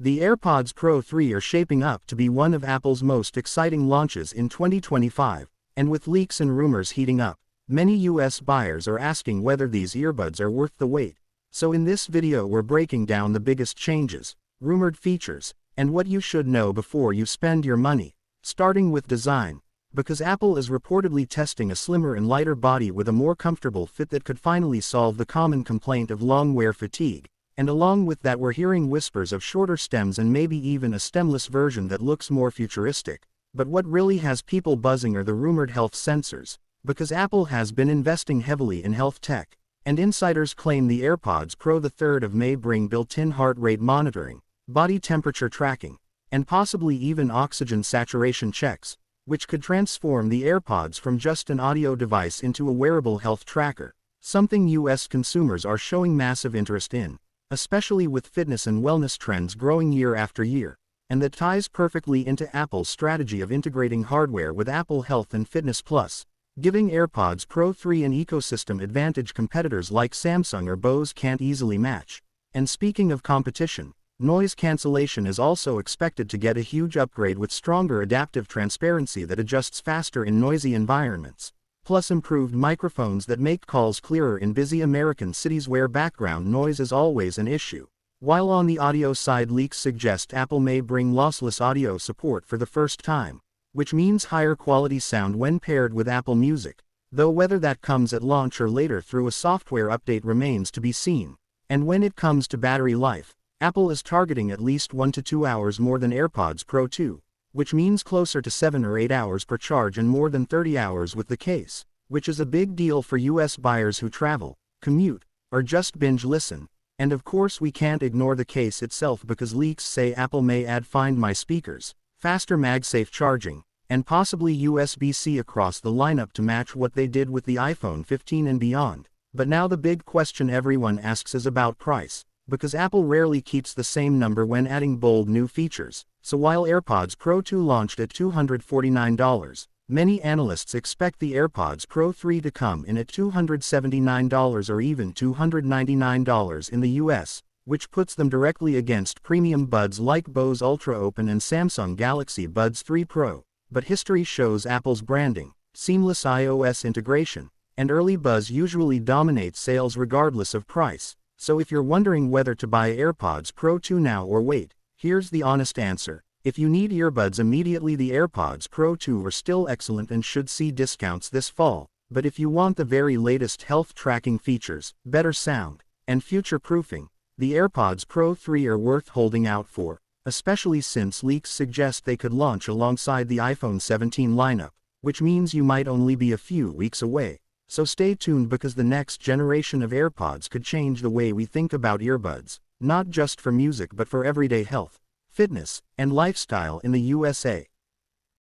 The AirPods Pro 3 are shaping up to be one of Apple's most exciting launches in 2025, and with leaks and rumors heating up, many US buyers are asking whether these earbuds are worth the wait. So in this video we're breaking down the biggest changes, rumored features, and what you should know before you spend your money, starting with design. Because Apple is reportedly testing a slimmer and lighter body with a more comfortable fit that could finally solve the common complaint of long wear fatigue. And along with that we're hearing whispers of shorter stems and maybe even a stemless version that looks more futuristic. But what really has people buzzing are the rumored health sensors, because Apple has been investing heavily in health tech, and insiders claim the AirPods Pro the 3rd of May bring built-in heart rate monitoring, body temperature tracking, and possibly even oxygen saturation checks, which could transform the AirPods from just an audio device into a wearable health tracker, something US consumers are showing massive interest in, especially with fitness and wellness trends growing year after year, and that ties perfectly into Apple's strategy of integrating hardware with Apple Health and Fitness Plus, giving AirPods Pro 3 an ecosystem advantage competitors like Samsung or Bose can't easily match. And speaking of competition, noise cancellation is also expected to get a huge upgrade with stronger adaptive transparency that adjusts faster in noisy environments, plus improved microphones that make calls clearer in busy American cities where background noise is always an issue. While on the audio side, leaks suggest Apple may bring lossless audio support for the first time, which means higher quality sound when paired with Apple Music, though whether that comes at launch or later through a software update remains to be seen. And when it comes to battery life, Apple is targeting at least 1 to 2 hours more than AirPods Pro 2, which means closer to 7 or 8 hours per charge and more than 30 hours with the case, which is a big deal for US buyers who travel, commute, or just binge listen. And of course we can't ignore the case itself, because leaks say Apple may add Find My speakers, faster MagSafe charging, and possibly USB-C across the lineup to match what they did with the iPhone 15 and beyond. But now the big question everyone asks is about price, because Apple rarely keeps the same number when adding bold new features. So while AirPods Pro 2 launched at $249, many analysts expect the AirPods Pro 3 to come in at $279 or even $299 in the US, which puts them directly against premium buds like Bose Ultra Open and Samsung Galaxy Buds 3 Pro. But history shows Apple's branding, seamless iOS integration, and early buzz usually dominates sales regardless of price. So if you're wondering whether to buy AirPods Pro 2 now or wait, here's the honest answer. If you need earbuds immediately, the AirPods Pro 2 are still excellent and should see discounts this fall. But if you want the very latest health tracking features, better sound, and future-proofing, the AirPods Pro 3 are worth holding out for, especially since leaks suggest they could launch alongside the iPhone 17 lineup, which means you might only be a few weeks away. So stay tuned, because the next generation of AirPods could change the way we think about earbuds, not just for music but for everyday health, fitness, and lifestyle in the USA.